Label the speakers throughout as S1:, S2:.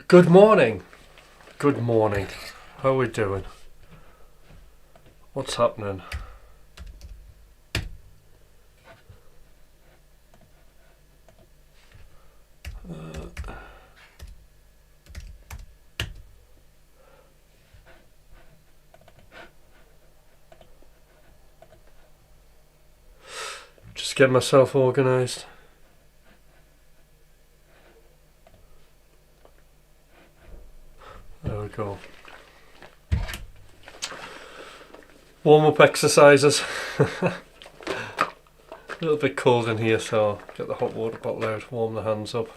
S1: Good morning. Good morning. How are we doing? What's happening? Just get myself organised. There we go. Warm-up exercises. A little bit cold in here, so get the hot water bottle out, warm the hands up.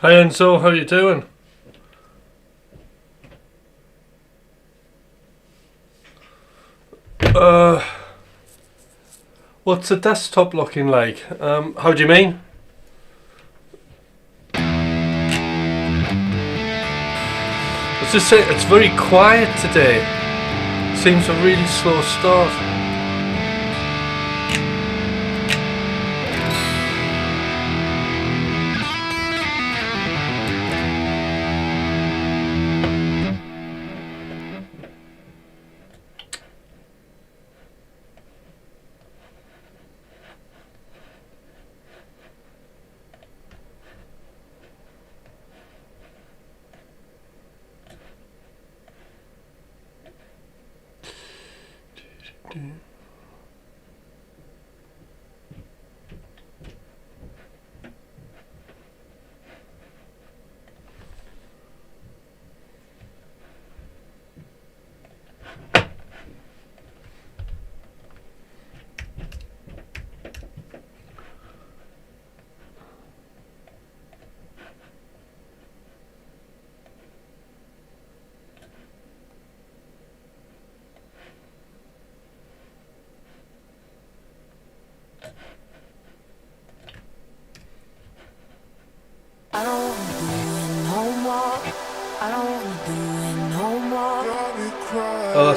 S1: Hi Enzo, how you doing? What's the desktop looking like? How do you mean? Let's just say it's very quiet today. Seems a really slow start.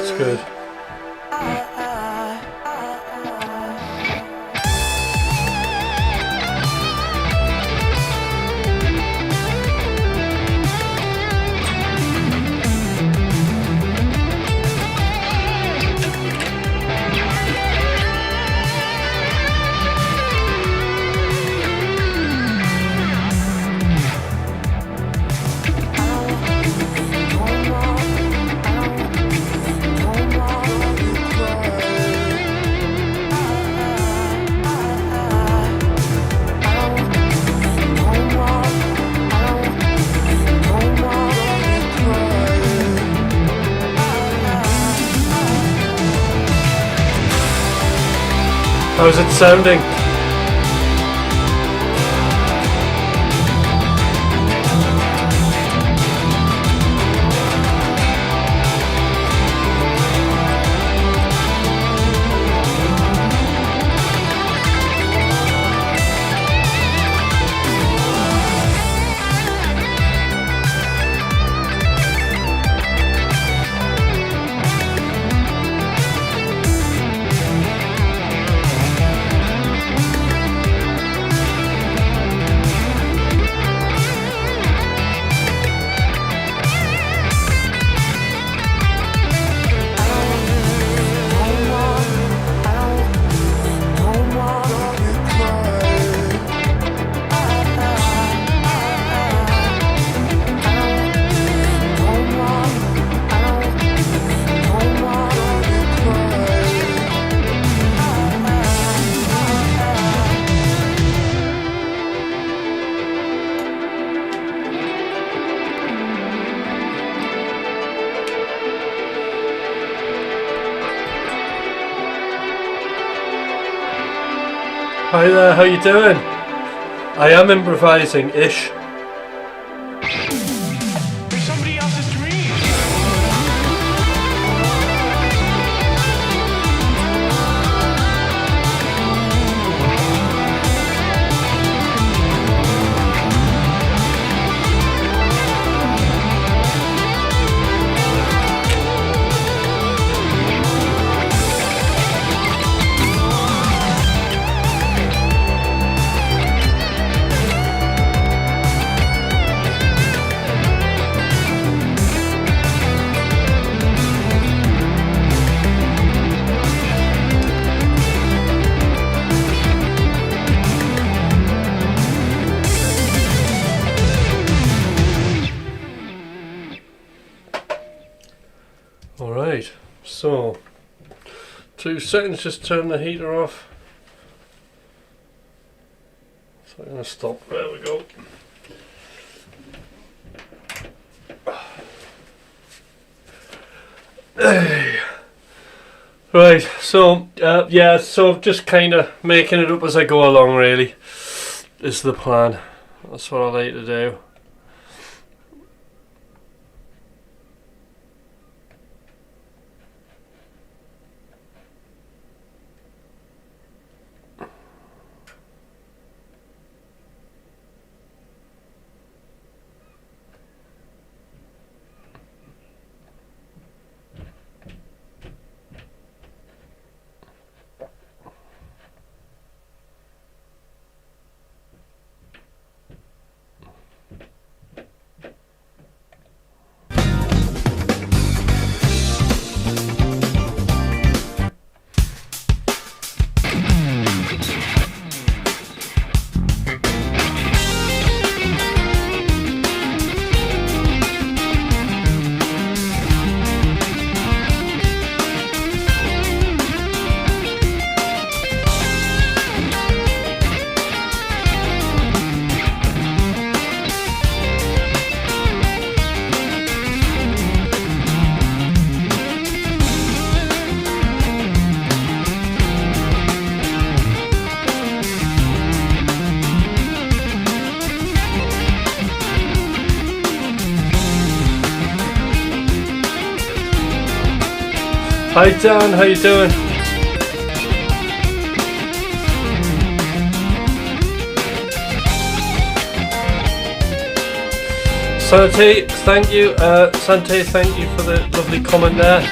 S1: That's good. How's it sounding? Hi there, how you doing? I am improvising-ish.
S2: You're somebody else's dream.
S1: Alright, so 2 seconds, just turn the heater off. So I'm going to stop, there we go. Right, so yeah, so just kind of making it up as I go along really is the plan. That's what I like to do. Hi Dan, how you doing? Sante, thank you. Sante, thank you for the lovely comment there.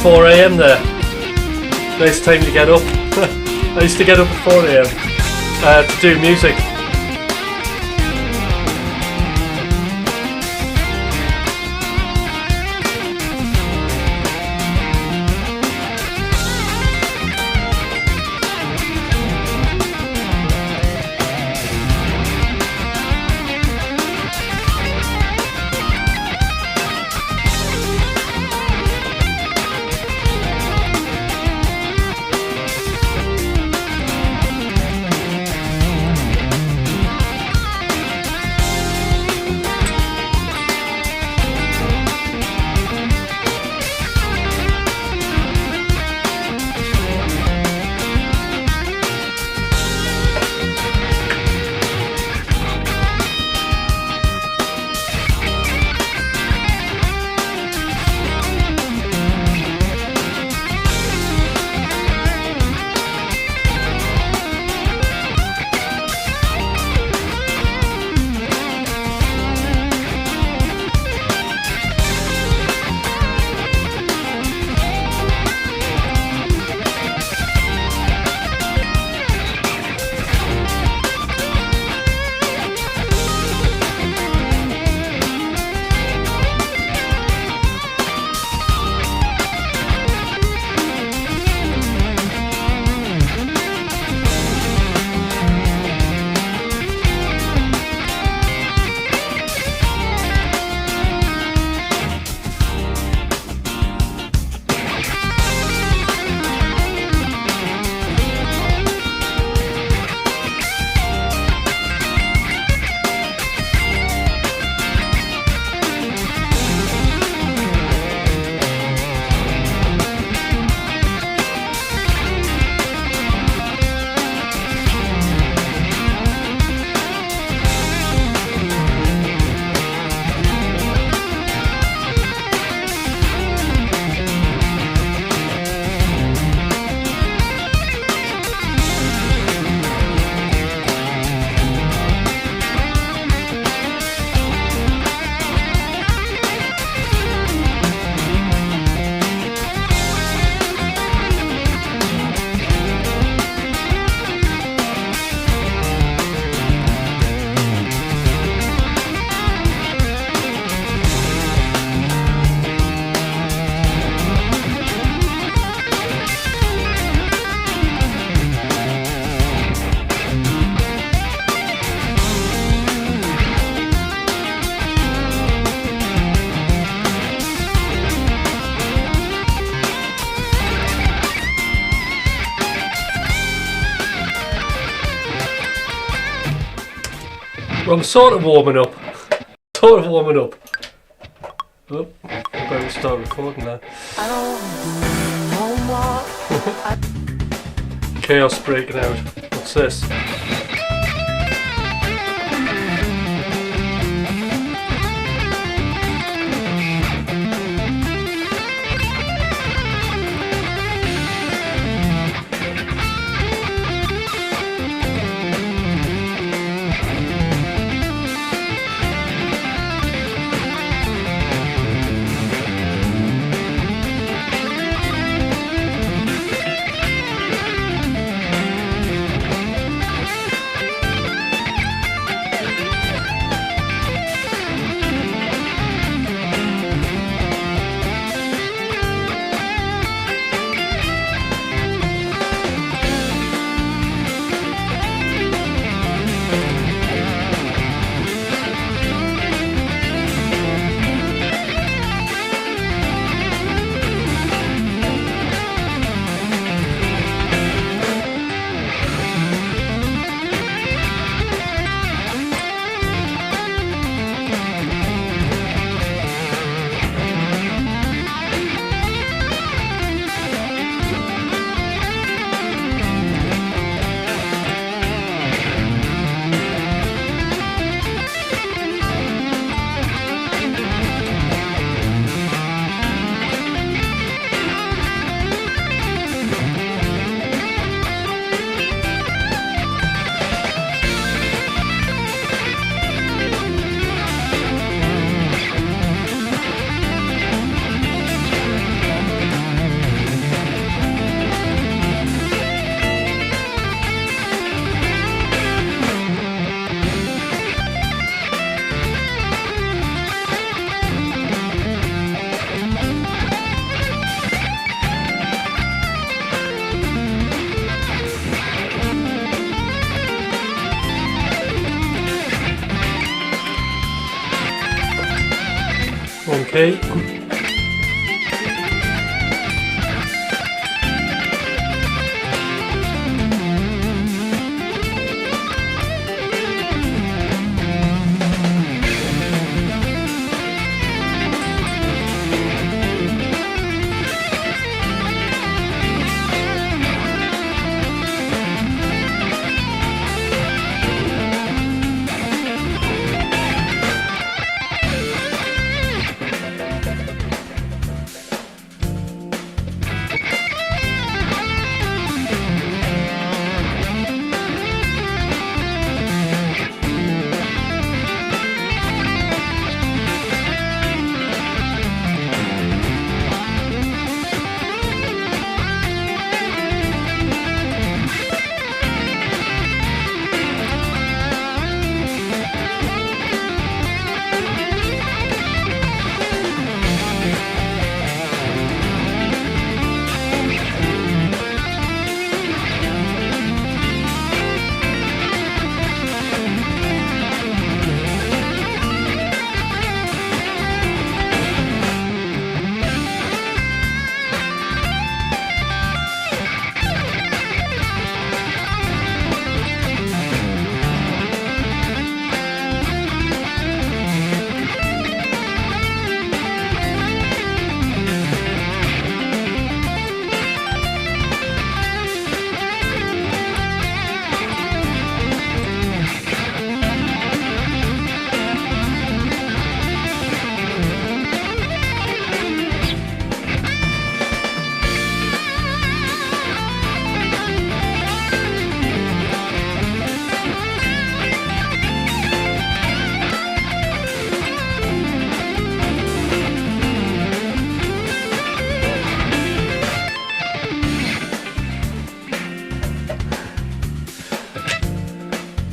S1: 4 AM there. Nice time to get up. I used to get up at 4 AM to do music. I'm sort of warming up. Sort of warming up. Oh, I better start recording now. Chaos breaking out. What's this? key.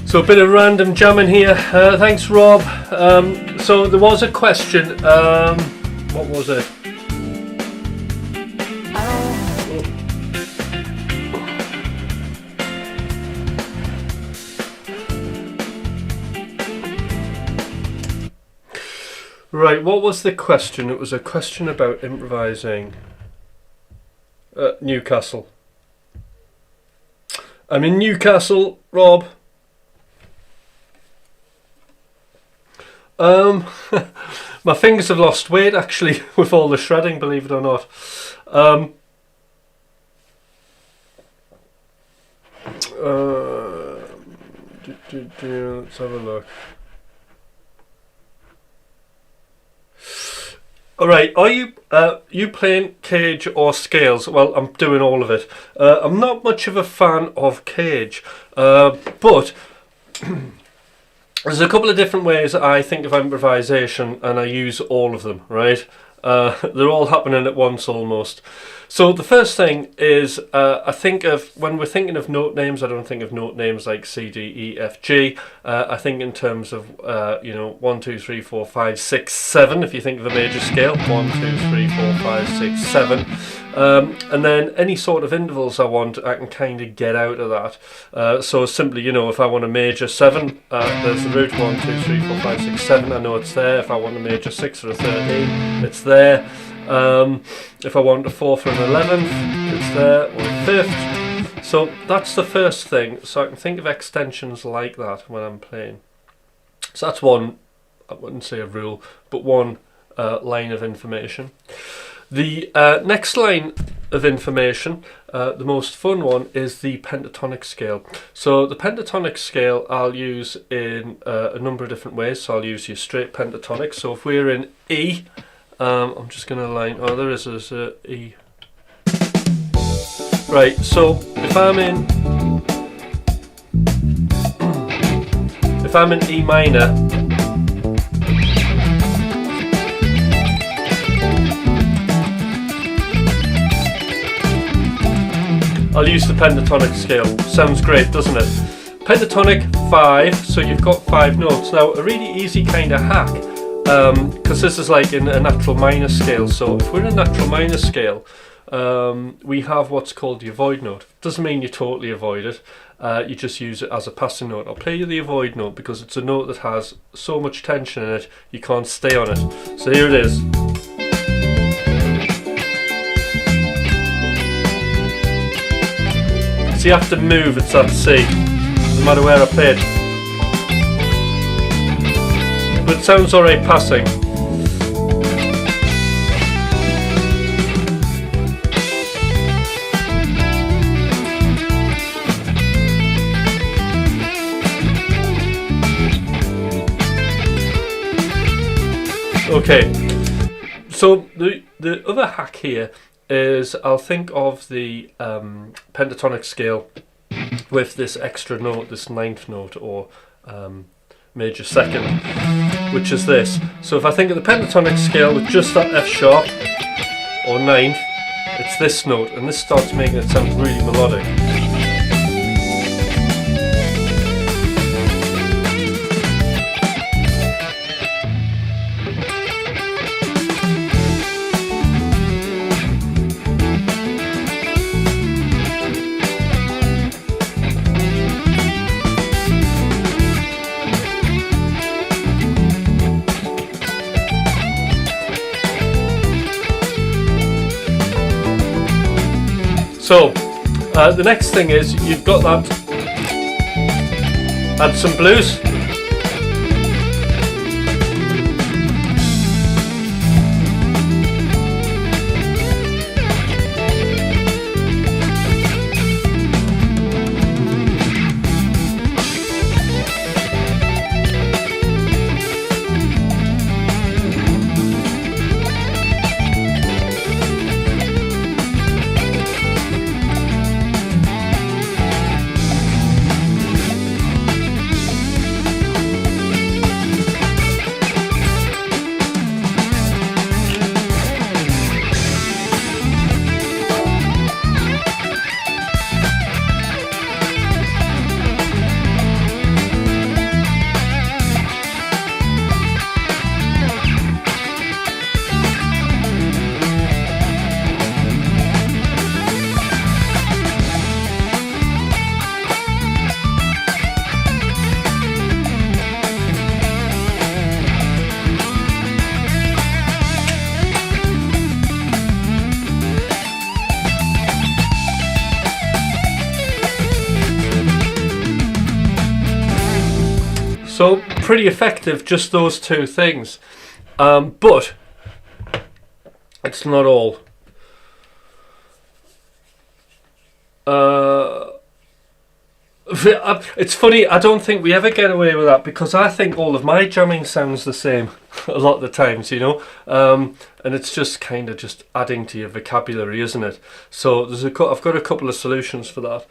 S1: So a bit of random jamming here. Thanks, Rob. So there was a question. What was it? Right, what was the question? It was a question about improvising Newcastle. I'm in Newcastle, Rob. My fingers have lost weight actually with all the shredding, believe it or not. Let's have a look. Alright, are you playing cage or scales? Well, I'm doing all of it. I'm not much of a fan of cage, but there's a couple of different ways I think of improvisation, and I use all of them, right? They're all happening at once almost. So the first thing is, I think of, when we're thinking of note names, I don't think of note names like C, D, E, F, G. I think in terms of, 1, 2, 3, 4, 5, 6, 7, if you think of a major scale. 1, 2, 3, 4, 5, 6, 7. And then any sort of intervals I want, I can kind of get out of that. So simply, if I want a major 7, there's the root 1, 2, 3, 4, 5, 6, 7. I know it's there. If I want a major 6 or a 13, it's there. If I want a 4th or an 11th, it's there, or a 5th. So that's the first thing. So I can think of extensions like that when I'm playing. So that's one, I wouldn't say a rule, but one line of information. The next line of information, the most fun one, is the pentatonic scale. So the pentatonic scale I'll use in a number of different ways. So I'll use your straight pentatonic. So if we're in E, I'm just going to line, there's a E. Right, so if I'm in E minor, I'll use the pentatonic scale. Sounds great, doesn't it? Pentatonic 5, so you've got 5 notes. Now, a really easy kind of hack, because this is like in a natural minor scale. So if we're in a natural minor scale, we have what's called the avoid note. Doesn't mean you totally avoid it. You just use it as a passing note. I'll play you the avoid note because it's a note that has so much tension in it, you can't stay on it. So here it is. So you have to move, it's that C, no matter where I play it. But it sounds alright passing. Okay, so the other hack here is I'll think of the pentatonic scale with this extra note, this ninth note or major second, which is this. So if I think of the pentatonic scale with just that F sharp or ninth, it's this note, and this starts making it sound really melodic. So, the next thing is you've got that, add some blues. So pretty effective, just those two things, but it's not all. It's funny, I don't think we ever get away with that because I think all of my jamming sounds the same a lot of the times, you know, and it's just kind of just adding to your vocabulary, isn't it? So I've got a couple of solutions for that.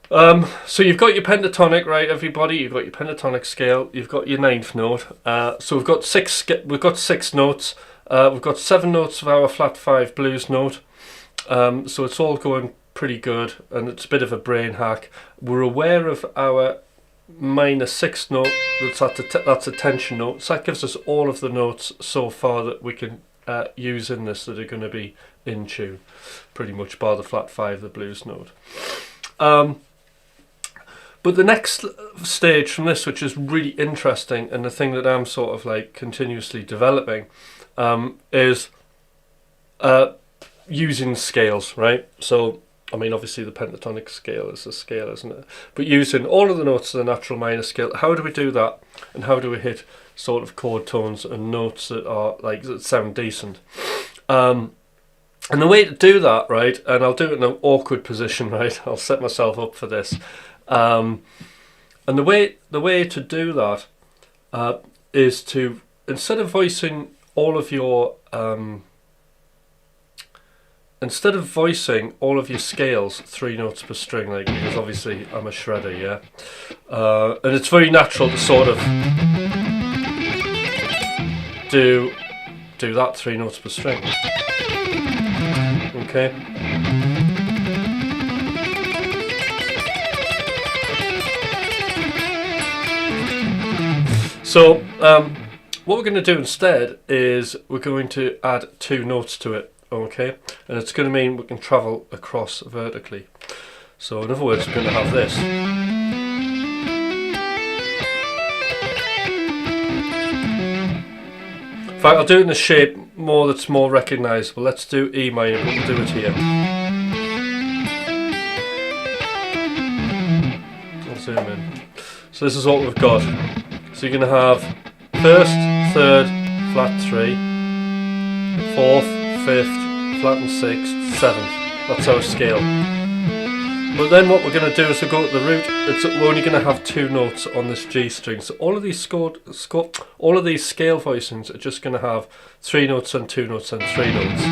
S1: So you've got your pentatonic, right, everybody? You've got your pentatonic scale. You've got your ninth note. So we've got six notes. We've got 7 notes of our flat 5 blues note. So it's all going pretty good, and it's a bit of a brain hack. We're aware of our minor 6th note. That's a tension note. So that gives us all of the notes so far that we can use in this that are going to be in tune, pretty much bar the flat 5, the blues note. But the next stage from this, which is really interesting, and the thing that I'm sort of like continuously developing, is using scales, right? So, I mean, obviously the pentatonic scale is a scale, isn't it? But using all of the notes of the natural minor scale, how do we do that? And how do we hit sort of chord tones and notes that are like, that sound decent? And the way to do that, right, and I'll do it in an awkward position, right? I'll set myself up for this. And the way to do that is to, instead of voicing all of your scales 3 notes per string, like, because obviously I'm a shredder, yeah, and it's very natural to sort of do that 3 notes per string. Okay. So what we're going to do instead is we're going to add 2 notes to it, okay? And it's going to mean we can travel across vertically. So in other words, we're going to have this. In fact, I'll do it in a shape that's more recognisable. Let's do E minor, but we'll do it here. zoom in. So this is what we've got. So you're going to have first, third, flat 3, fourth, fifth, flat and sixth, seventh. That's our scale. But then what we're going to do is we go to the root. We're only going to have 2 notes on this G string. So all of these scale voicings are just going to have 3 notes and 2 notes and 3 notes.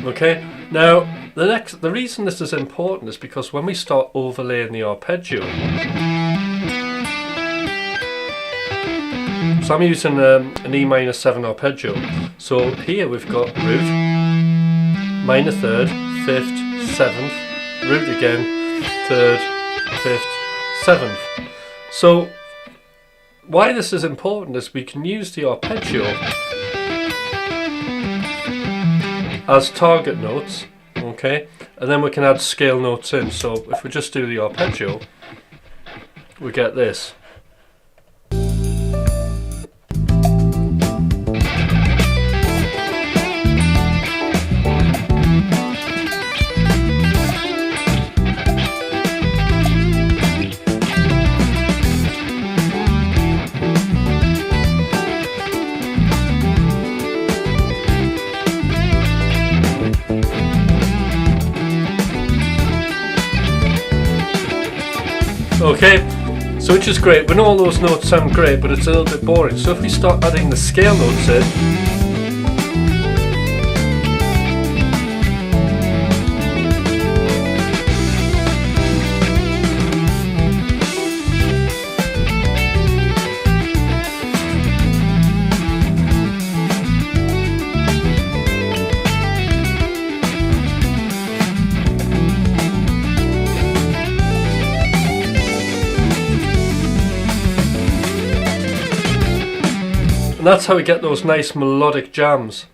S1: Okay. Now the reason this is important is because when we start overlaying the arpeggio. So I'm using an E minor 7 arpeggio. So here we've got root, minor 3rd, 5th, 7th, root again, 3rd, 5th, 7th. So why this is important is we can use the arpeggio as target notes, okay, and then we can add scale notes in. So if we just do the arpeggio, we get this. Okay, so which is great. We know all those notes sound great, but it's a little bit boring. So if we start adding the scale notes in, and that's how we get those nice melodic jams.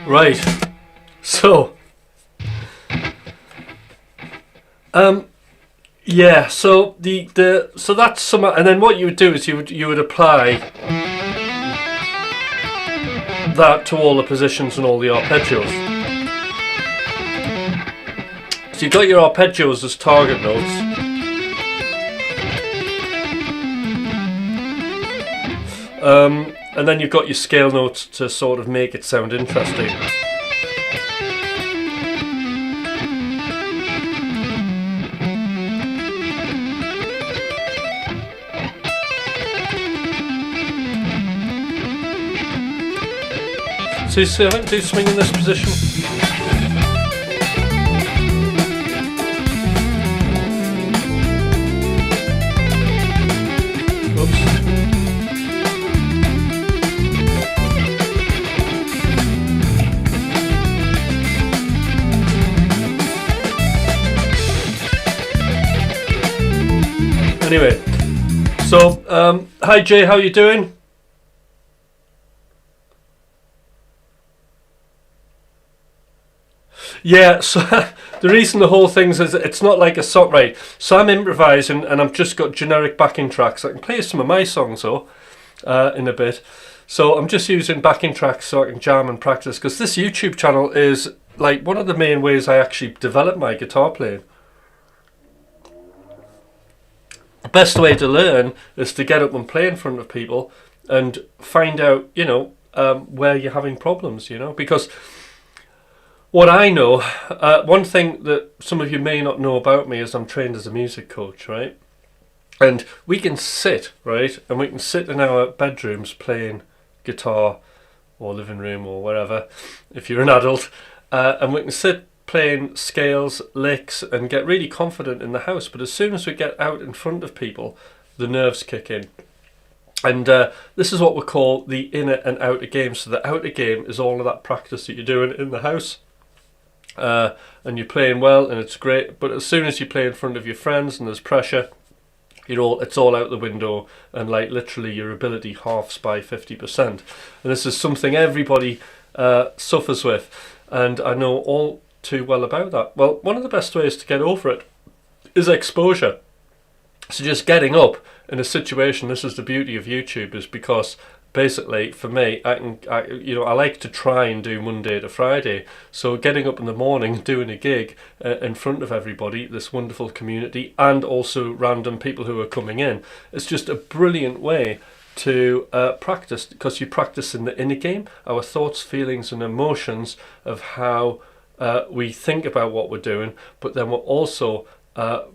S1: Right, so yeah, so so that's some, and then what you would do is you would apply that to all the positions and all the arpeggios. So you've got your arpeggios as target notes. And then you've got your scale notes to sort of make it sound interesting. So you see, I do swing in this position. Anyway, so hi Jay, how you doing? Yeah, so the reason the whole thing is it's not like a song, right? So I'm improvising and I've just got generic backing tracks. I can play some of my songs though in a bit. So I'm just using backing tracks so I can jam and practice, because this YouTube channel is like one of the main ways I actually develop my guitar playing. The best way to learn is to get up and play in front of people and find out, you know, where you're having problems, you know, because what I know, one thing that some of you may not know about me is I'm trained as a music coach, right? And we can sit, right? And we can sit in our bedrooms playing guitar or living room or wherever, if you're an adult, and we can sit playing scales, licks, and get really confident in the house. But as soon as we get out in front of people, the nerves kick in. And this is what we call the inner and outer game. So the outer game is all of that practice that you're doing in the house. And you're playing well and it's great. But as soon as you play in front of your friends and there's pressure, it's all out the window, and like literally your ability halves by 50%. And this is something everybody suffers with. And I know all too well about that. Well, one of the best ways to get over it is exposure. So just getting up in a situation, this is the beauty of YouTube, is because basically for me, I like to try and do Monday to Friday. So getting up in the morning, doing a gig in front of everybody, this wonderful community, and also random people who are coming in, it's just a brilliant way to practice, because you practice in the inner game, our thoughts, feelings and emotions of how we think about what we're doing, but then we're also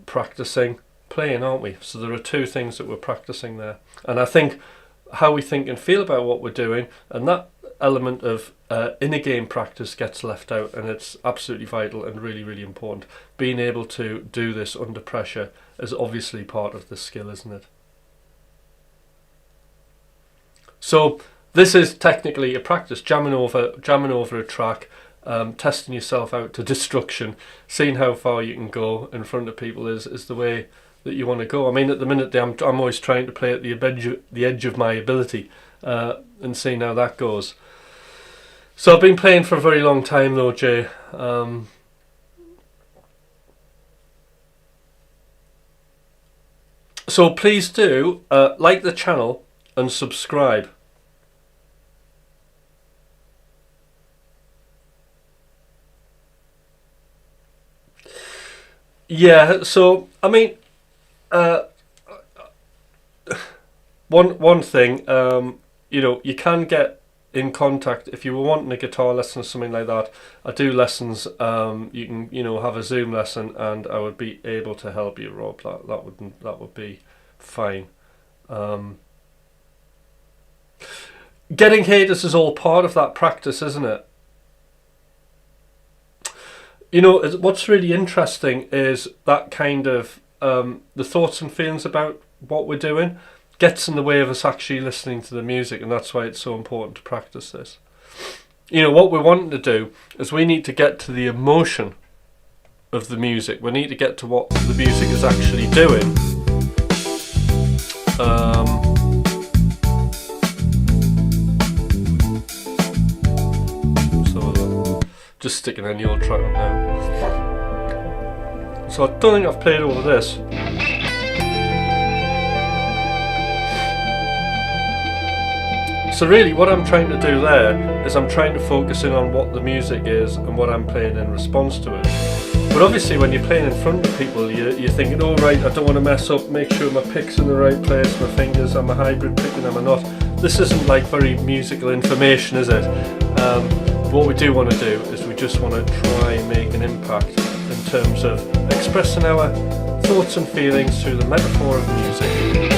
S1: practicing playing, aren't we? So there are two things that we're practicing there. And I think how we think and feel about what we're doing, and that element of inner game practice gets left out, and it's absolutely vital and really, really important. Being able to do this under pressure is obviously part of the skill, isn't it? So this is technically a practice, jamming over a track, testing yourself out to destruction, seeing how far you can go in front of people is the way that you want to go. I mean, at the minute I'm always trying to play at the edge of my ability and seeing how that goes. So I've been playing for a very long time though, Jay. So please do like the channel and subscribe. Yeah, so I mean, one thing, you know, you can get in contact if you were wanting a guitar lesson or something like that. I do lessons. You can, you know, have a Zoom lesson, and I would be able to help you, Rob. That would be fine. Getting haters is all part of that practice, isn't it? You know, what's really interesting is that kind of the thoughts and feelings about what we're doing gets in the way of us actually listening to the music, and that's why it's so important to practice this. You know, what we're wanting to do is we need to get to the emotion of the music. We need to get to what the music is actually doing. Just sticking a new track on now. So I don't think I've played over this. So really what I'm trying to do there is I'm trying to focus in on what the music is and what I'm playing in response to it. But obviously when you're playing in front of people, you're thinking, oh right, I don't want to mess up, make sure my pick's in the right place, my fingers, am I hybrid picking, am I not? This isn't like very musical information, is it? What we do want to do is we just want to try and make an impact in terms of expressing our thoughts and feelings through the metaphor of music.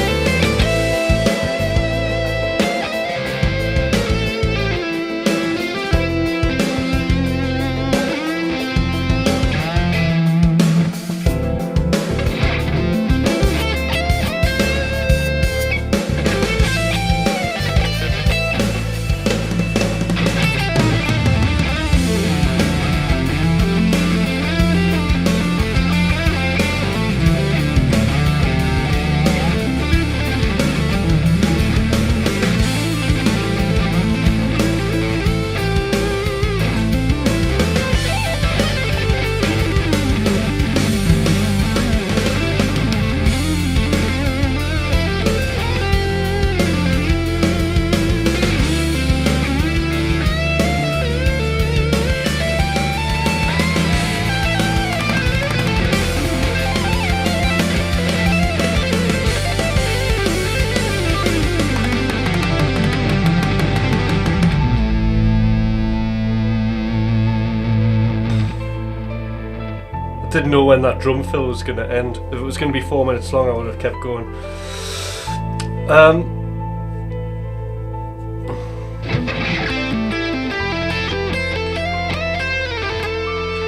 S1: Didn't know when that drum fill was going to end. If it was going to be 4 minutes long, I would have kept going.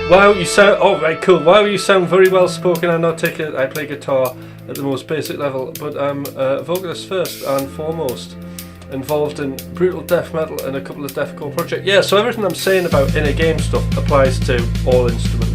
S1: Wow, you sound... Oh, right, cool. Wow, you sound very well spoken. I'm not taking it. I play guitar at the most basic level, but I'm a vocalist first and foremost. Involved in brutal death metal and a couple of deathcore projects. Yeah, so everything I'm saying about inner game stuff applies to all instruments.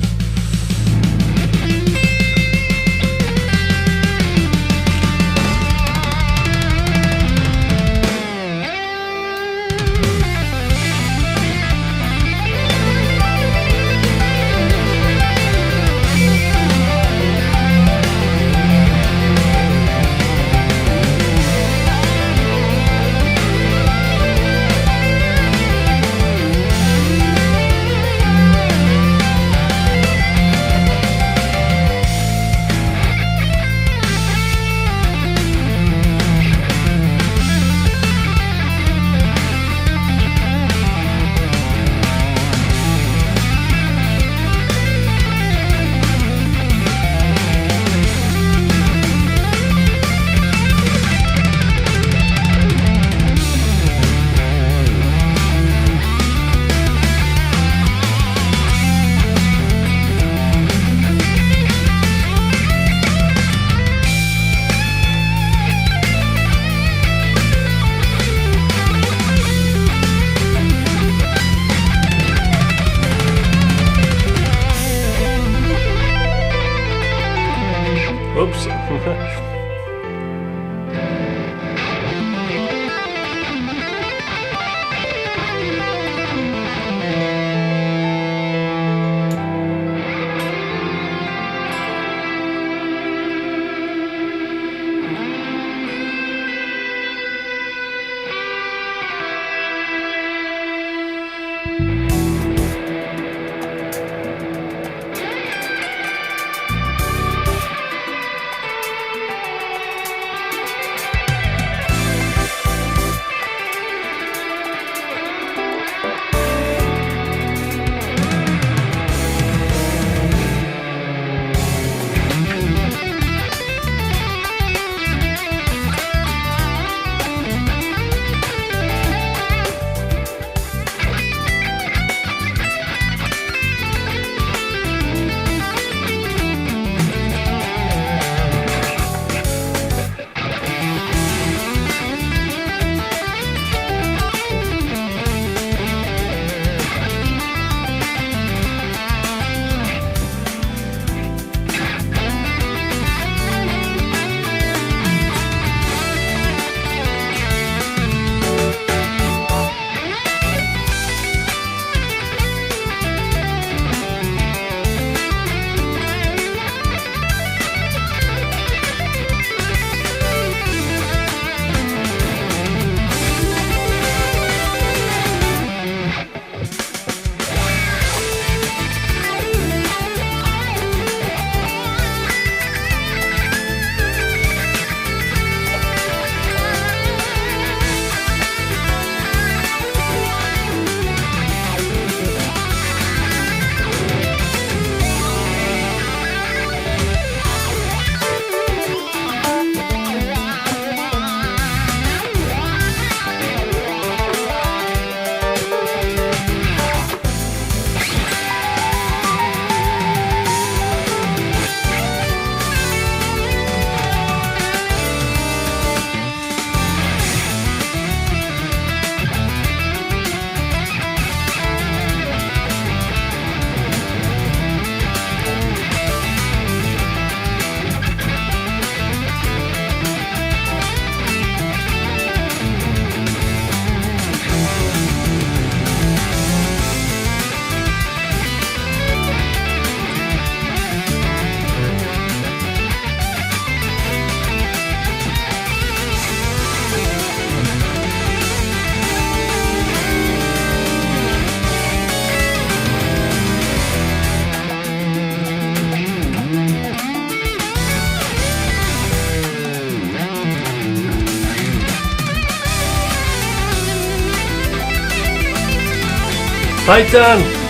S1: Hi Dan.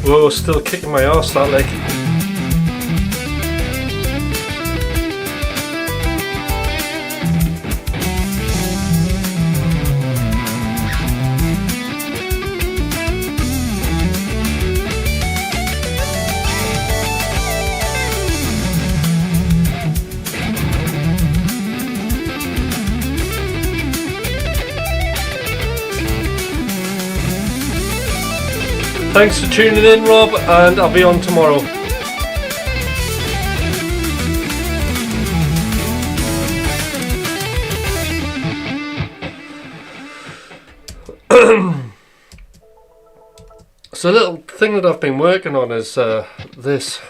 S1: Whoa, still kicking my arse that leg. Thanks for tuning in, Rob, and I'll be on tomorrow. So a little thing that I've been working on is this.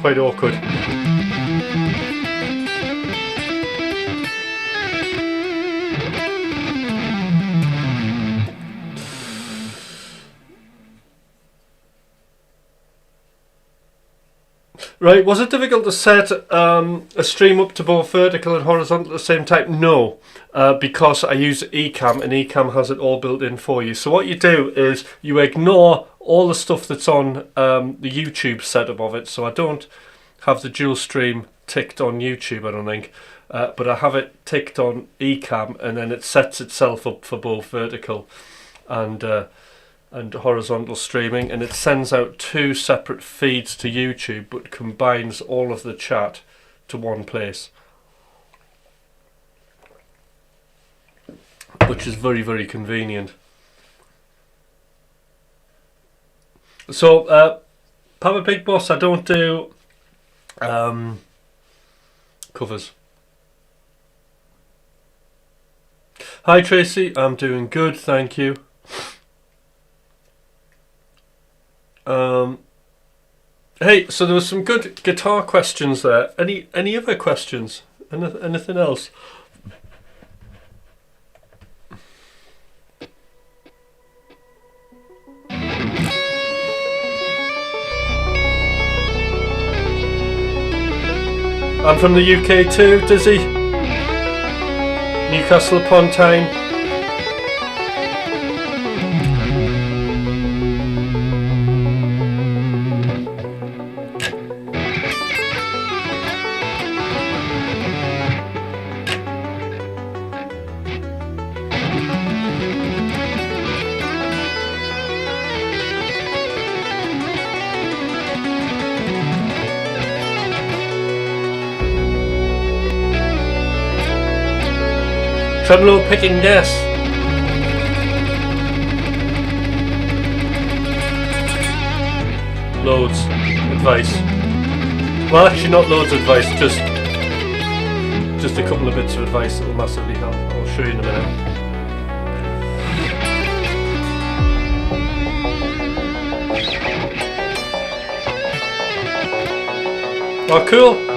S1: Quite awkward. Right, was it difficult to set a stream up to both vertical and horizontal at the same time? No, because I use Ecamm, and Ecamm has it all built in for you. So what you do is you ignore all the stuff that's on the YouTube setup of it. So I don't have the dual stream ticked on YouTube, I don't think, but I have it ticked on Ecamm, and then it sets itself up for both vertical and horizontal streaming, and it sends out 2 separate feeds to YouTube but combines all of the chat to one place, which is very, very convenient. So Papa Big Boss, I don't do covers. Hi Tracy, I'm doing good, thank you. Hey, so there was some good guitar questions there. Any other questions? Anything else? I'm from the UK too, Dizzy. Newcastle upon Tyne. Tremolo picking yes. Loads advice. Well, actually not loads of advice, just a couple of bits of advice that will massively help. I'll show you in a minute. Oh, cool.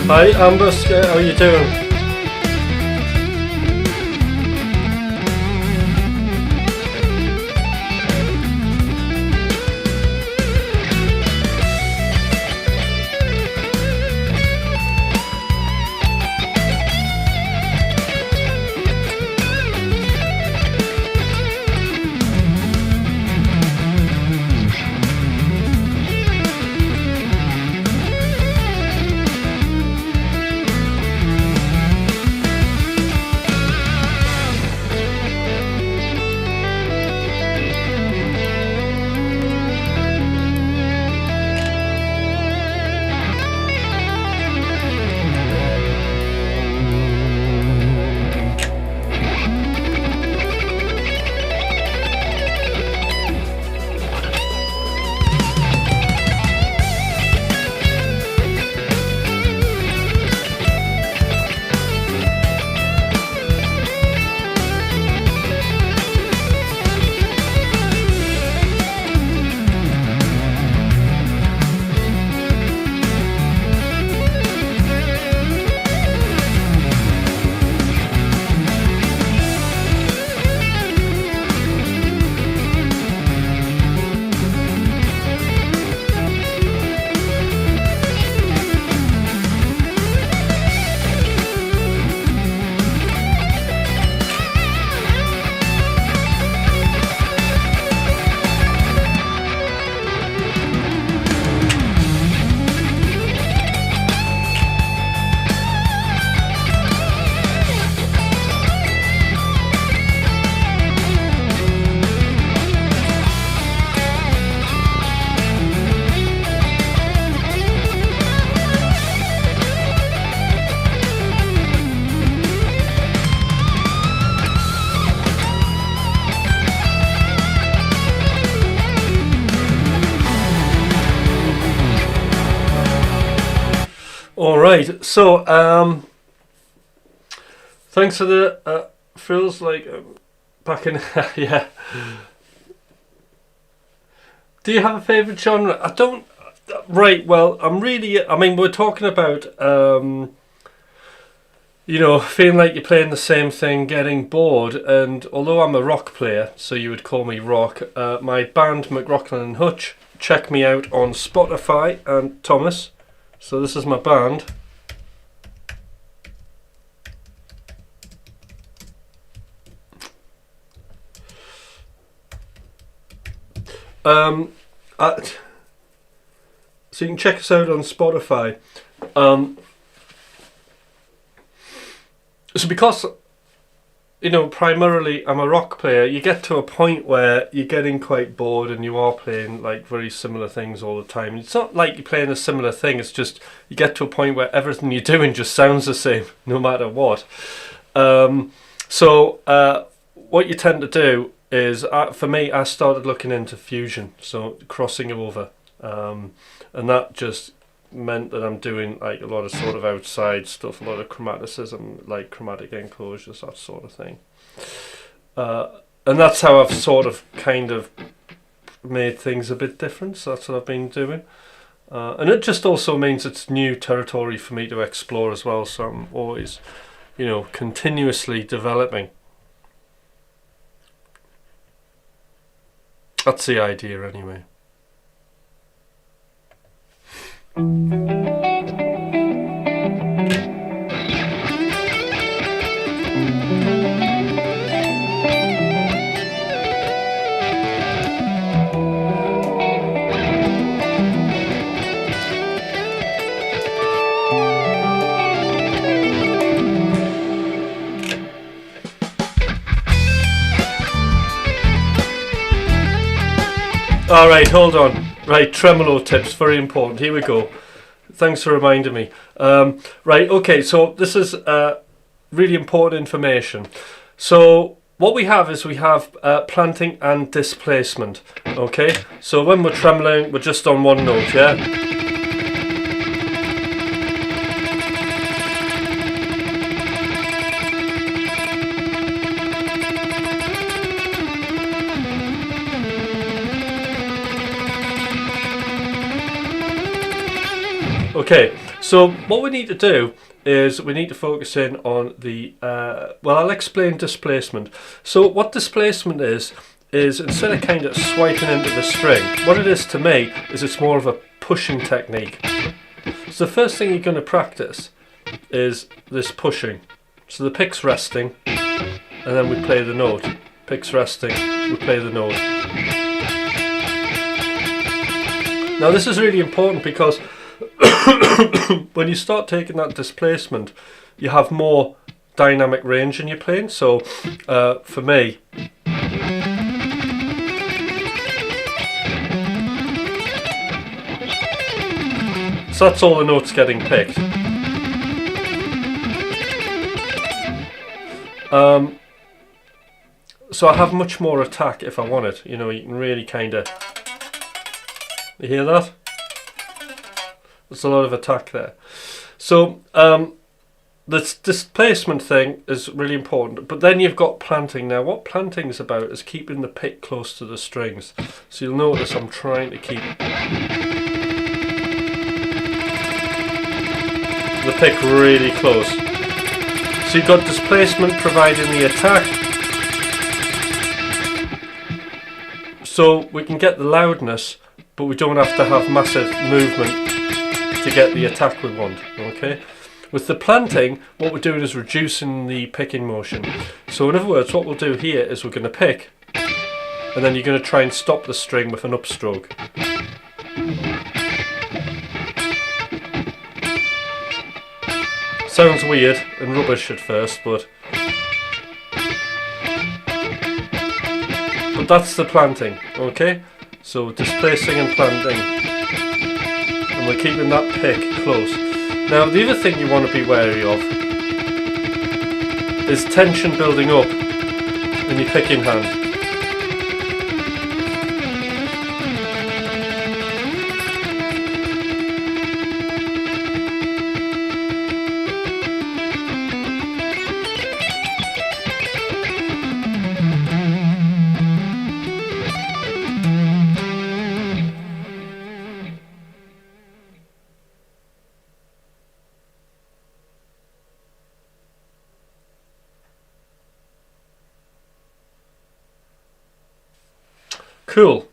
S1: Hi Ambrose, how are you doing? Alright, so thanks for the feels like back in yeah. Do you have a favourite genre? I don't. Right, well, I mean, we're talking about you know, feeling like you're playing the same thing, getting bored, and although I'm a rock player, so you would call me rock, my band McRocklin Hutch, check me out on Spotify and Thomas. So this is my band. So you can check us out on Spotify. So because, you know, primarily I'm a rock player, you get to a point where you're getting quite bored and you are playing like very similar things all the time. It's not like you're playing a similar thing, it's just you get to a point where everything you're doing just sounds the same no matter what. So what you tend to do is, for me, I started looking into fusion, so crossing over, and that just meant that I'm doing like a lot of sort of outside stuff, a lot of chromaticism, like chromatic enclosures, that sort of thing. And that's how I've sort of kind of made things a bit different, so that's what I've been doing. And it just also means it's new territory for me to explore as well, so I'm always, you know, continuously developing. That's the idea anyway. Alright, hold on. Right, tremolo tips, very important. Here we go. Thanks for reminding me. Right, okay, so this is really important information. So what we have is we have planting and displacement. Okay, so when we're tremoling, we're just on one note, yeah? Okay, So what we need to do is we need to focus in on the, well, I'll explain displacement. So what displacement is instead of kind of swiping into the string, what it is to me is it's more of a pushing technique. So the first thing you're going to practice is this pushing. So the pick's resting, and then we play the note. Pick's resting, we play the note. Now this is really important because when you start taking that displacement, you have more dynamic range in your playing. So for me, so that's all the notes getting picked. So I have much more attack if I want it. You know, you can really kind of, you hear that? There's a lot of attack there. So this displacement thing is really important. But then you've got planting. Now what planting is about is keeping the pick close to the strings. So you'll notice I'm trying to keep the pick really close. So you've got displacement providing the attack. So we can get the loudness, but we don't have to have massive movement to get the attack we want, okay? With the planting, what we're doing is reducing the picking motion. So in other words, what we'll do here is we're going to pick, and then you're going to try and stop the string with an upstroke. Sounds weird and rubbish at first, but that's the planting, okay? So displacing and planting, and we're keeping that pick close. Now the other thing you want to be wary of is tension building up in your picking hand. Cool.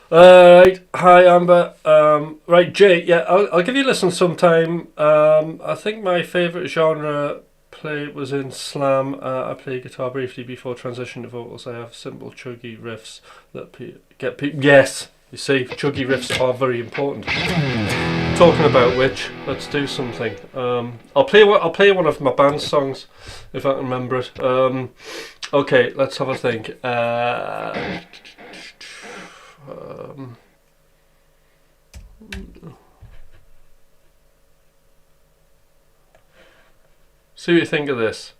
S1: Right, hi Amber. Right, Jay. Yeah, I'll give you a listen sometime. I think my favourite genre play was in slam. I play guitar briefly before transition to vocals. I have simple chuggy riffs that get people. Yes, you see, chuggy riffs are very important. Talking about which, let's do something. I'll play one of my band's songs if I can remember it. Okay, let's have a think. See what you think of this.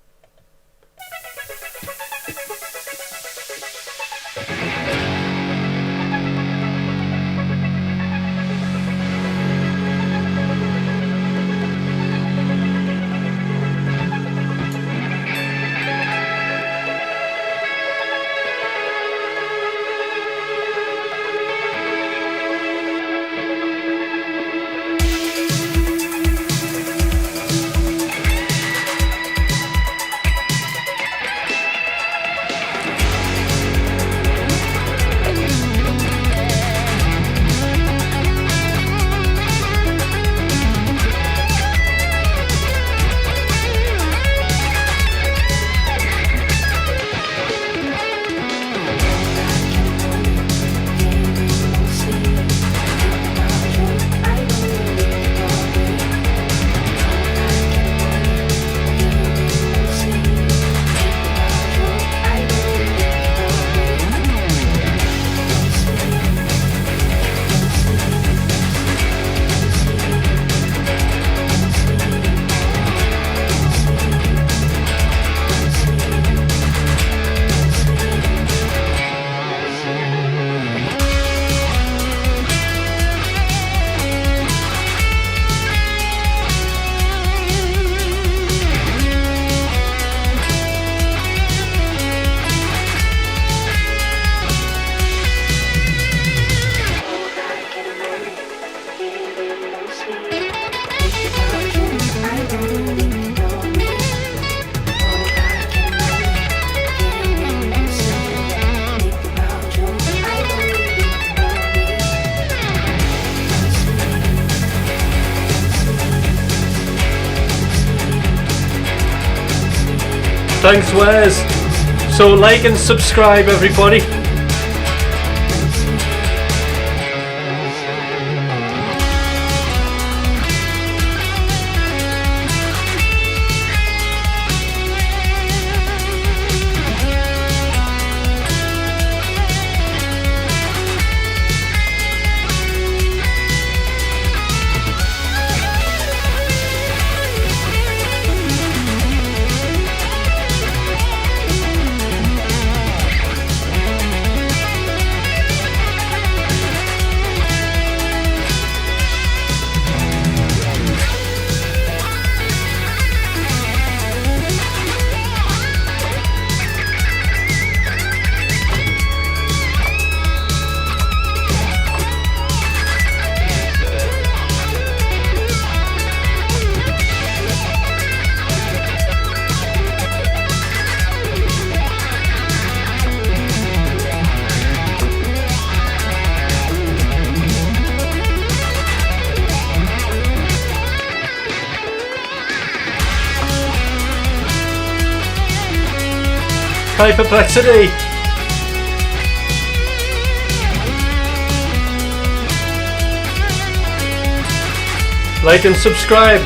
S1: Thanks, Wes. So like and subscribe, everybody. Hi, Perplexity. Like and subscribe.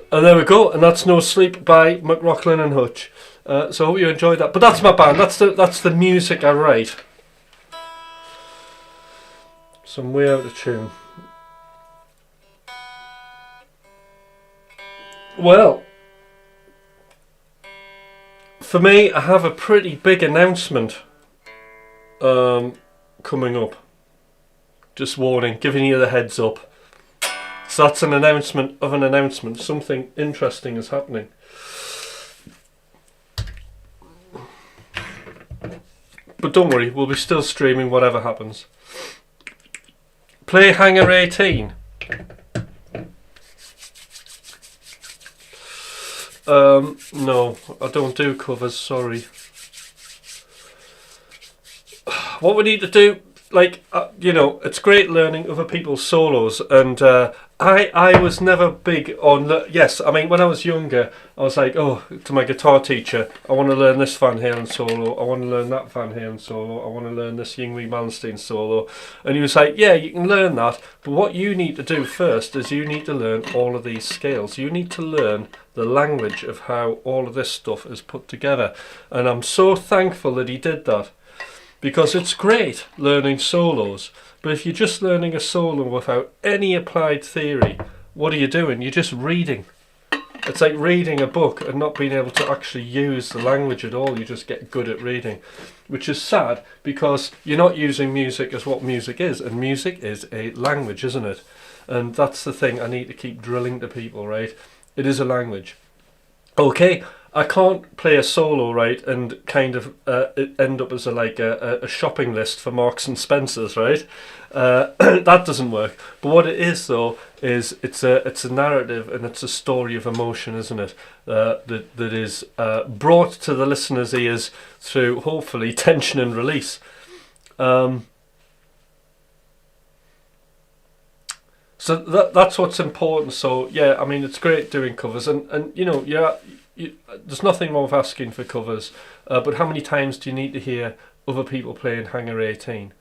S1: And there we go, and that's No Sleep by McRocklin and Hutch. So I hope you enjoyed that. But that's my band. That's the music I write. So I'm way out of tune. Well, for me, I have a pretty big announcement coming up. Just warning, giving you the heads up. So that's an announcement of an announcement. Something interesting is happening. But don't worry, we'll be still streaming whatever happens. Play Hangar 18. No, I don't do covers, sorry. What we need to do, like, you know, it's great learning other people's solos, and I was never big on, yes, I mean, when I was younger, I was like, oh, to my guitar teacher, I want to learn this Van Halen solo, I want to learn that Van Halen solo, I want to learn this Yngwie Malmsteen solo, and he was like, yeah, you can learn that, but what you need to do first is you need to learn all of these scales. You need to learn the language of how all of this stuff is put together, and I'm so thankful that he did that. Because it's great learning solos, but if you're just learning a solo without any applied theory, what are you doing? You're just reading. It's like reading a book and not being able to actually use the language at all. You just get good at reading, which is sad because you're not using music as what music is, and music is a language, isn't it? And that's the thing I need to keep drilling to people, right? It is a language. Okay, I can't play a solo, right, and kind of end up as a shopping list for Marks and Spencer's, right? That doesn't work. But what it is, though, is it's a narrative and it's a story of emotion, isn't it? That is brought to the listener's ears through hopefully tension and release. So that's what's important. So yeah, I mean, it's great doing covers, and you know, yeah. There's nothing wrong with asking for covers, but how many times do you need to hear other people playing Hangar 18?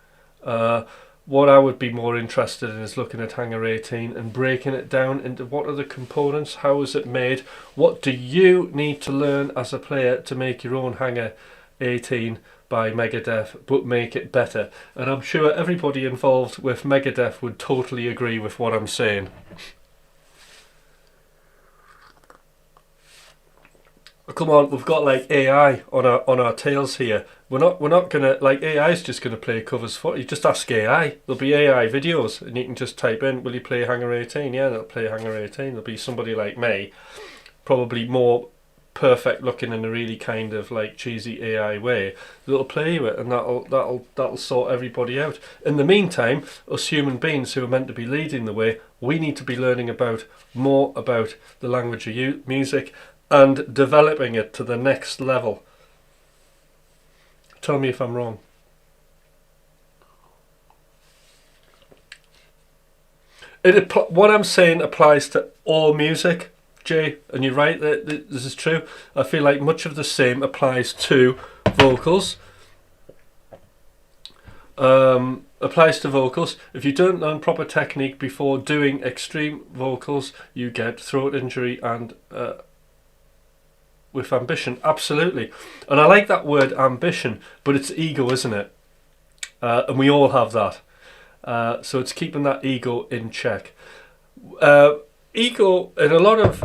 S1: What I would be more interested in is looking at Hangar 18 and breaking it down into what are the components, how is it made, what do you need to learn as a player to make your own Hangar 18 by Megadeth, but make it better. And I'm sure everybody involved with Megadeth would totally agree with what I'm saying. come on, we've got like AI on our tails here. We're not gonna, like, AI is just gonna play covers for you. Just ask AI. There'll be AI videos, and you can just type in, "Will you play Hanger 18?" Yeah, they'll play Hanger 18. There'll be somebody like me, probably more perfect looking in a really kind of like cheesy AI way, that'll play you it, and that'll sort everybody out. In the meantime, us human beings who are meant to be leading the way, we need to be learning more about the language of music and developing it to the next level. Tell me if I'm wrong. What I'm saying applies to all music, Jay, and you're right, this is true. I feel like much of the same applies to vocals. If you don't learn proper technique before doing extreme vocals, you get throat injury and with ambition, absolutely. And I like that word ambition, but it's ego, isn't it? And we all have that. So it's keeping that ego in check. Ego, in a lot of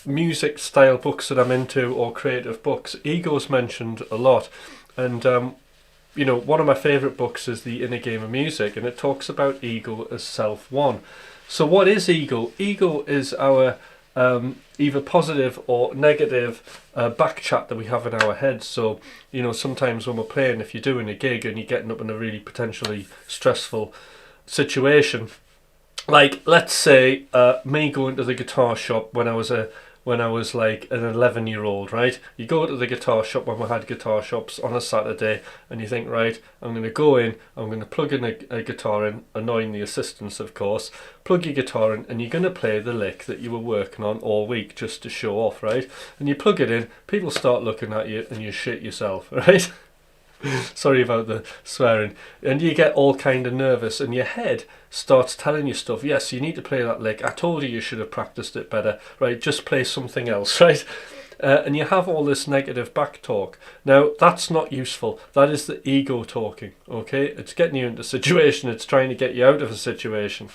S1: music style books that I'm into, or creative books, ego's mentioned a lot. And one of my favourite books is The Inner Game of Music, and it talks about ego as self-one. So what is ego? Ego is our either positive or negative back chat that we have in our heads. So, sometimes when we're playing, if you're doing a gig and you're getting up in a really potentially stressful situation, like, let's say me going to the guitar shop when I was like an 11-year-old, right? You go to the guitar shop when we had guitar shops on a Saturday, and you think, right, I'm going to go in, I'm going to plug in a guitar in, annoying the assistants, of course, plug your guitar in, and you're going to play the lick that you were working on all week just to show off, right? And you plug it in, people start looking at you, and you shit yourself, right? Sorry about the swearing. And you get all kind of nervous, and your head starts telling you stuff. Yes, you need to play that lick. I told you should have practiced it better. Right, just play something else, right? And you have all this negative back talk. Now, that's not useful. That is the ego talking, okay? It's getting you into a situation. It's trying to get you out of a situation.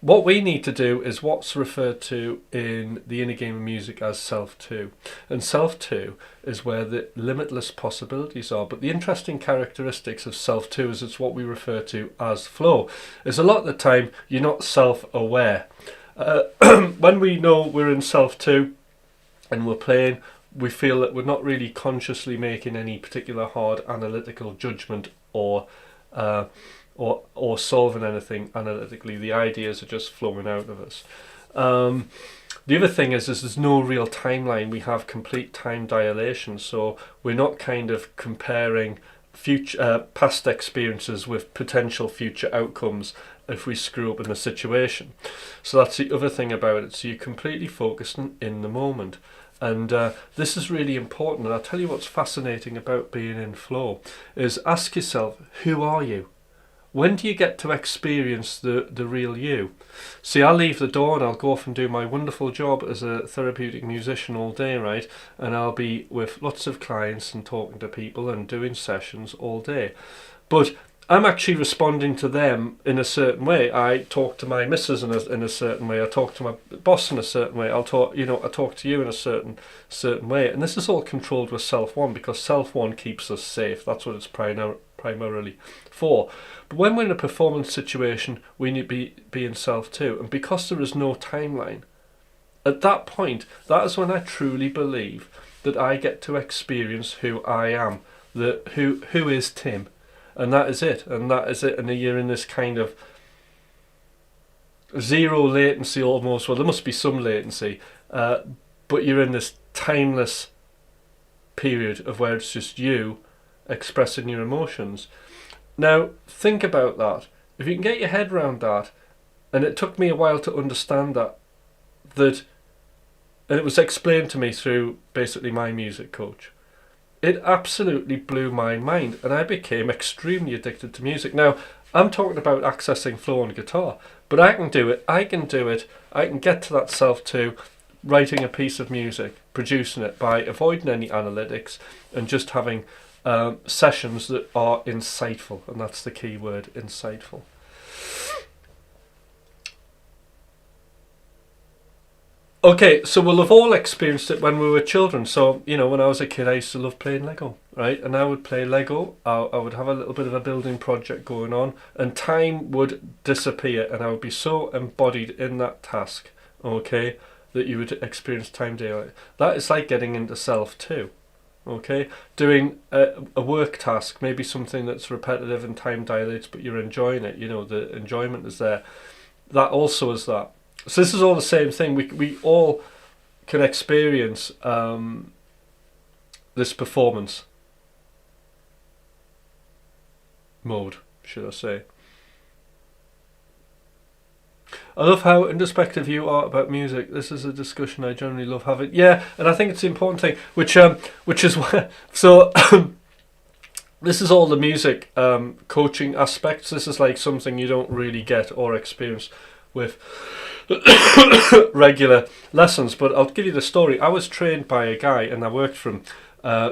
S1: What we need to do is what's referred to in The Inner Game of Music as self-2. And self-2 is where the limitless possibilities are. But the interesting characteristics of self-2 is it's what we refer to as flow. Is a lot of the time you're not self-aware. When we know we're in self-2 and we're playing, we feel that we're not really consciously making any particular hard analytical judgment or solving anything analytically. The ideas are just flowing out of us. The other thing is there's no real timeline. We have complete time dilation, so we're not kind of comparing past experiences with potential future outcomes if we screw up in a situation. So that's the other thing about it. So you're completely focused in the moment. And this is really important. And I'll tell you what's fascinating about being in flow is ask yourself, who are you? When do you get to experience the real you? See, I'll leave the door and I'll go off and do my wonderful job as a therapeutic musician all day, right? And I'll be with lots of clients and talking to people and doing sessions all day. But I'm actually responding to them in a certain way. I talk to my missus in a certain way. I talk to my boss in a certain way. I talk to you in a certain way. And this is all controlled with self-one, because self-one keeps us safe. That's what it's primarily for. But when we're in a performance situation, we need to be in self-2. And because there is no timeline, at that point, that is when I truly believe that I get to experience who I am. Who is Tim? And that is it. And you're in this kind of zero latency almost. Well, there must be some latency. But you're in this timeless period of where it's just you expressing your emotions. Now, think about that. If you can get your head around that, and it took me a while to understand that, and it was explained to me through basically my music coach. It absolutely blew my mind, and I became extremely addicted to music. Now, I'm talking about accessing flow on guitar, but I can do it. I can get to that self-2, writing a piece of music, producing it by avoiding any analytics and just having sessions that are insightful, and that's the key word, insightful. Okay, so we'll have all experienced it when we were children. So, you know, when I was a kid, I used to love playing Lego, right? And I would play Lego. I would have a little bit of a building project going on, and time would disappear, and I would be so embodied in that task, okay, that you would experience time daylight. That is like getting into self too, okay? Doing a work task, maybe something that's repetitive and time dilates, but you're enjoying it, you know, the enjoyment is there. That also is that. So this is all the same thing. We all can experience this performance mode, should I say. I love how introspective you are about music. This is a discussion I generally love having. Yeah, and I think it's the important thing, which is why. So this is all the music coaching aspects. This is like something you don't really get or experience with regular lessons. But I'll give you the story. I was trained by a guy, and I worked for him,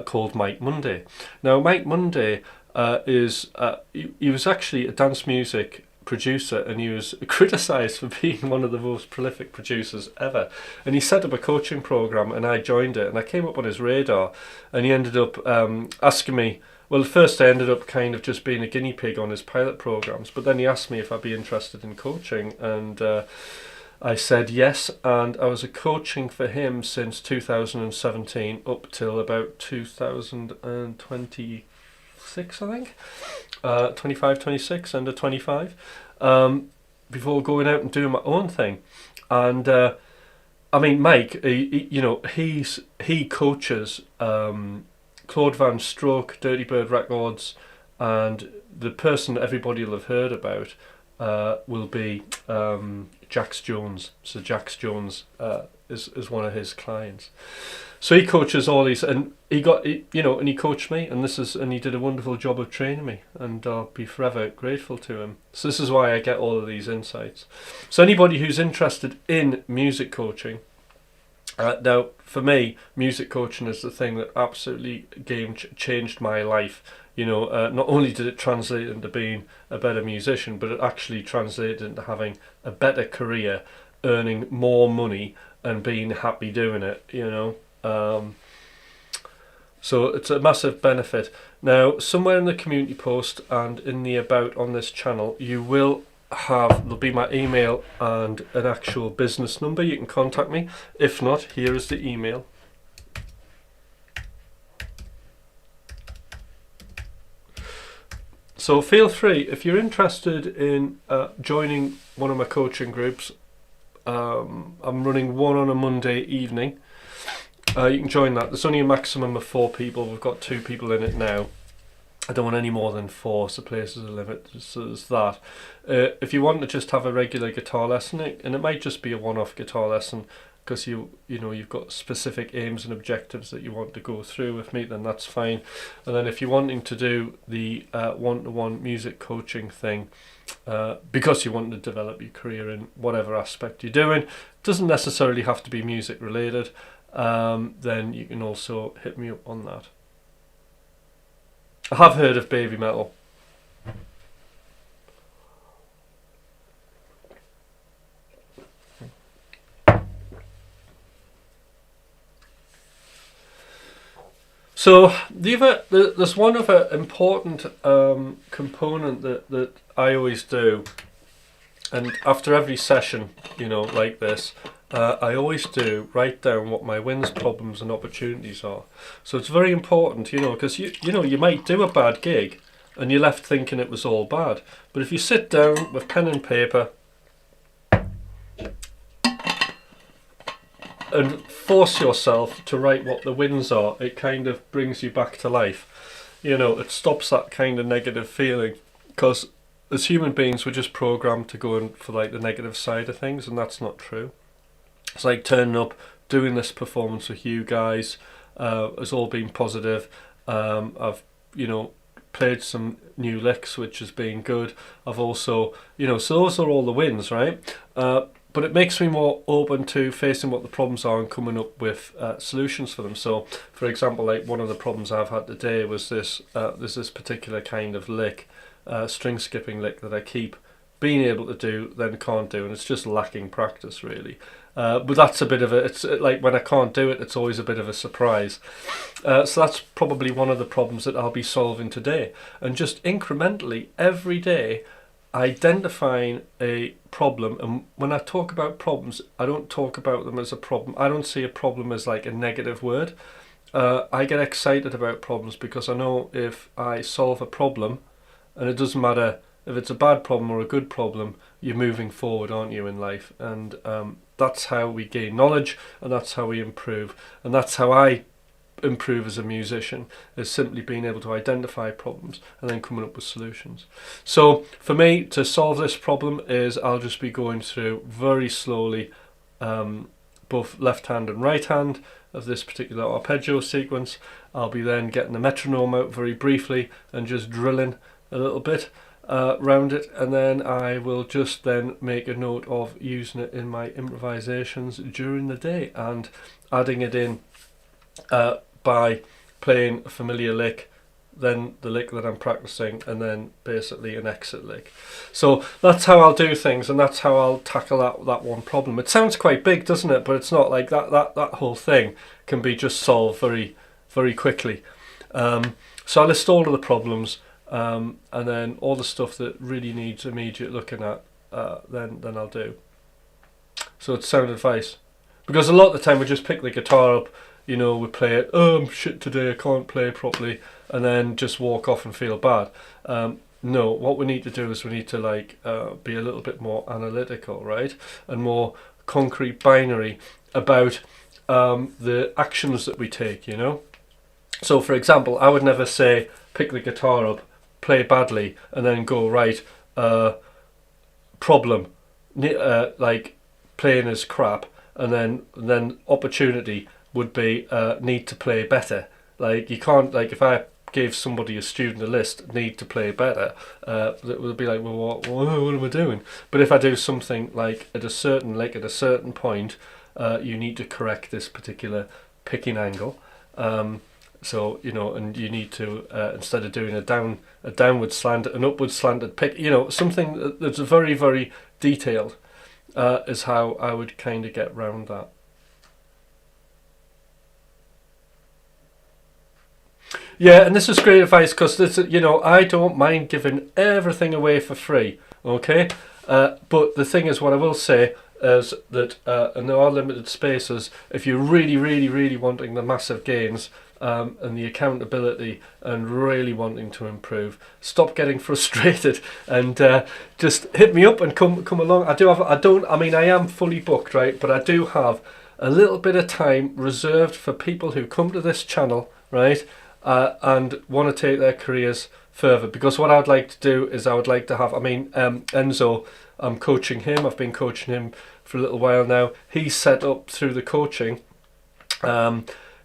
S1: called Mike Monday. Now, Mike Monday he was actually a dance music producer, and he was criticised for being one of the most prolific producers ever. And he set up a coaching program, and I joined it, and I came up on his radar, and he ended up asking me. Well, at first I ended up kind of just being a guinea pig on his pilot programs, but then he asked me if I'd be interested in coaching, and I said yes, and I was coaching for him since 2017 up till about 2026, I think, 25, 26, under 25, before going out and doing my own thing. And I mean, Mike, he coaches Claude Van Stroke, Dirty Bird Records, and the person that everybody will have heard about will be Jax Jones. So Jax Jones is one of his clients. So he coaches all these, and he coached me, and he did a wonderful job of training me, and I'll be forever grateful to him. So this is why I get all of these insights. So anybody who's interested in music coaching. Now, for me, music coaching is the thing that absolutely changed my life. You know, not only did it translate into being a better musician, but it actually translated into having a better career, earning more money, and being happy doing it. You know, so it's a massive benefit. Now, somewhere in the community post and in the about on this channel, there'll be my email and an actual business number. You can contact me. If not, here is the email. So feel free, if you're interested in joining one of my coaching groups. I'm running one on a Monday evening. You can join that. There's only a maximum of 4 people. We've got 2 people in it now. I don't want any more than 4, so place is a limit, so there's that. If you want to just have a regular guitar lesson, and it might just be a one-off guitar lesson, because you've got specific aims and objectives that you want to go through with me, then that's fine. And then if you're wanting to do the one-to-one music coaching thing, because you want to develop your career in whatever aspect you're doing, doesn't necessarily have to be music related, then you can also hit me up on that. I have heard of baby metal. So there's one other important component that I always do, and after every session, like this, I always do write down what my wins, problems, and opportunities are. So it's very important, because you might do a bad gig, and you're left thinking it was all bad. But if you sit down with pen and paper and force yourself to write what the wins are, it kind of brings you back to life. It stops that kind of negative feeling, because as human beings we're just programmed to go in for like the negative side of things, and that's not true. It's like turning up, doing this performance with you guys, has all been positive. I've played some new licks, which has been good. I've also so those are all the wins, right? But it makes me more open to facing what the problems are and coming up with solutions for them. So, for example, like one of the problems I've had today was this. There's this particular kind of lick, string skipping lick that I keep been able to do then can't do, and it's just lacking practice really. But that's a bit of it's like when I can't do it, it's always a bit of a surprise. So that's probably one of the problems that I'll be solving today, and just incrementally every day identifying a problem. And when I talk about problems, I don't talk about them as a problem. I don't see a problem as like a negative word. I get excited about problems because I know if I solve a problem, and it doesn't matter if it's a bad problem or a good problem, you're moving forward, aren't you, in life? And that's how we gain knowledge, and that's how we improve, and that's how I improve as a musician, is simply being able to identify problems and then coming up with solutions. So for me to solve this problem is I'll just be going through very slowly both left hand and right hand of this particular arpeggio sequence. I'll be then getting the metronome out very briefly and just drilling a little bit round it, and then I will just then make a note of using it in my improvisations during the day and adding it in by playing a familiar lick, then the lick that I'm practicing, and then basically an exit lick. So that's how I'll do things, and that's how I'll tackle that one problem. It sounds quite big, doesn't it? But it's not. Like that whole thing can be just solved very, very quickly. So I list all of the problems, and then all the stuff that really needs immediate looking at, then I'll do. So it's sound advice, because a lot of the time we just pick the guitar up, you know, we play it, oh, I'm shit today, I can't play properly, and then just walk off and feel bad. No, what we need to do is we need to be a little bit more analytical, right? And more concrete, binary about the actions that we take, you know? So for example, I would never say, pick the guitar up, play badly, and then go, right, problem, like playing is crap, and then opportunity would be need to play better. Like you can't, like if I gave somebody, a student, a list, need to play better, that would be like, well, what am I doing? But if I do something like at a certain point, you need to correct this particular picking angle. So, you know, and you need to, instead of doing a downward slant, an upward slanted pick, you know, something that's very, very detailed, is how I would kind of get round that. Yeah, and this is great advice, because this, you know, I don't mind giving everything away for free, okay? But the thing is, what I will say is that, and there are limited spaces, if you're really, really, really wanting the massive gains, and the accountability, and really wanting to improve, stop getting frustrated and just hit me up and come along. I am fully booked, right? But I do have a little bit of time reserved for people who come to this channel, right? And want to take their careers further, because what I'd like to do is I would like to have, Enzo, I'm coaching him, I've been coaching him for a little while now. He's set up through the coaching,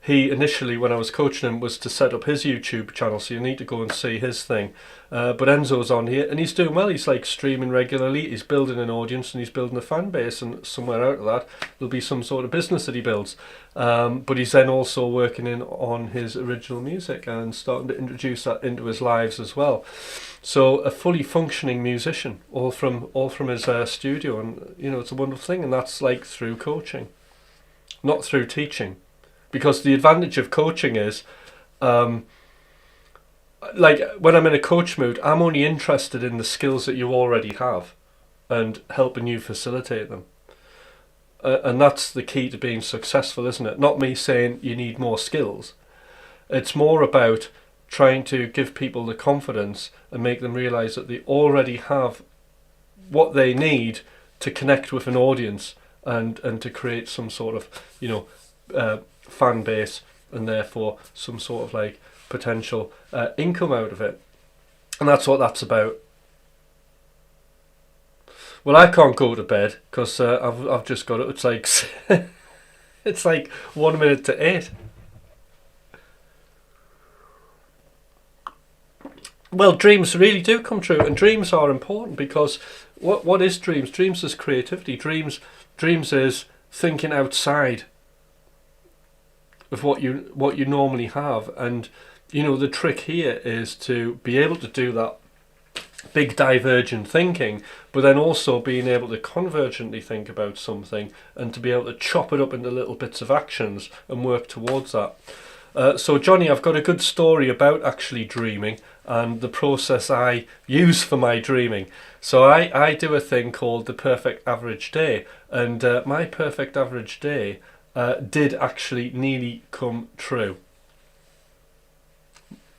S1: he initially, when I was coaching him, was to set up his YouTube channel, so you need to go and see his thing. But Enzo's on here, and he's doing well. He's like streaming regularly, he's building an audience, and he's building a fan base, and somewhere out of that there'll be some sort of business that he builds. But he's then also working on his original music and starting to introduce that into his lives as well. So a fully functioning musician, all from his studio, and you know, it's a wonderful thing. And that's like through coaching, not through teaching. Because the advantage of coaching is, like when I'm in a coach mood, I'm only interested in the skills that you already have and helping you facilitate them. And that's the key to being successful, isn't it? Not me saying you need more skills. It's more about trying to give people the confidence and make them realise that they already have what they need to connect with an audience and to create some sort of, you know, fan base, and therefore some sort of like potential income out of it. And that's what that's about. Well, I can't go to bed because I've just got it. It's like it's like 1 minute to 8. Well, dreams really do come true, and dreams are important, because what is dreams? Dreams is creativity. Dreams is thinking outside of what you normally have. And you know, the trick here is to be able to do that big divergent thinking, but then also being able to convergently think about something and to be able to chop it up into little bits of actions and work towards that. So Johnny, I've got a good story about actually dreaming and the process I use for my dreaming. So I do a thing called the perfect average day, and my perfect average day did actually nearly come true.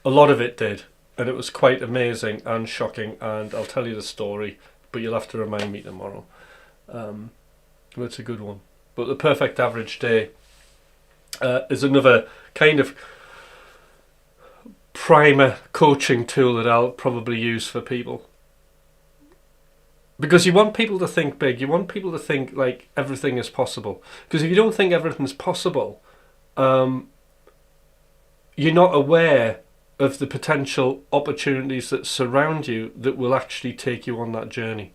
S1: A lot of it did, and it was quite amazing and shocking, and I'll tell you the story, but you'll have to remind me tomorrow. It's a good one. But the perfect average day is another kind of primer coaching tool that I'll probably use for people. Because you want people to think big, you want people to think like everything is possible. Because if you don't think everything's possible, you're not aware of the potential opportunities that surround you that will actually take you on that journey.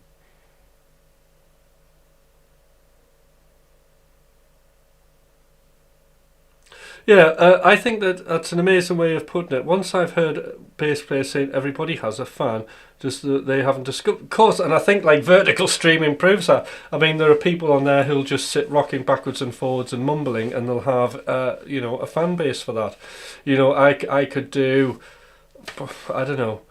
S1: Yeah, I think that's an amazing way of putting it. Once I've heard bass players saying everybody has a fan, just that they haven't discovered. Of course, and I think like vertical streaming proves that. I mean, there are people on there who'll just sit rocking backwards and forwards and mumbling, and they'll have a fan base for that. I could do, I don't know.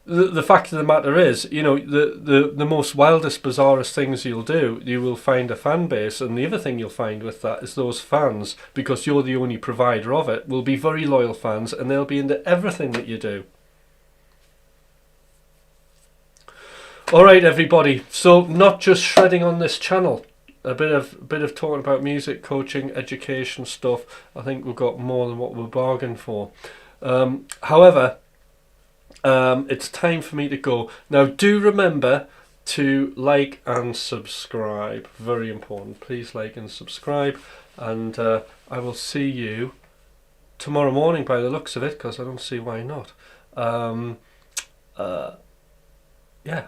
S1: The fact of the matter is, the most wildest, bizarrest things you'll do, you will find a fan base, and the other thing you'll find with that is those fans, because you're the only provider of it, will be very loyal fans, and they'll be into everything that you do. Alright everybody, so not just shredding on this channel, a bit of talking about music, coaching, education stuff. I think we've got more than what we bargained for. However, it's time for me to go. Now do remember to like and subscribe. Very important. Please like and subscribe. And I will see you tomorrow morning by the looks of it, because I don't see why not. Yeah.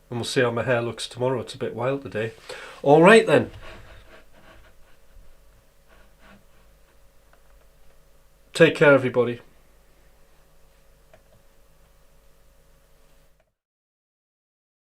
S1: And we'll see how my hair looks tomorrow. It's a bit wild today. Alright then. Take care everybody.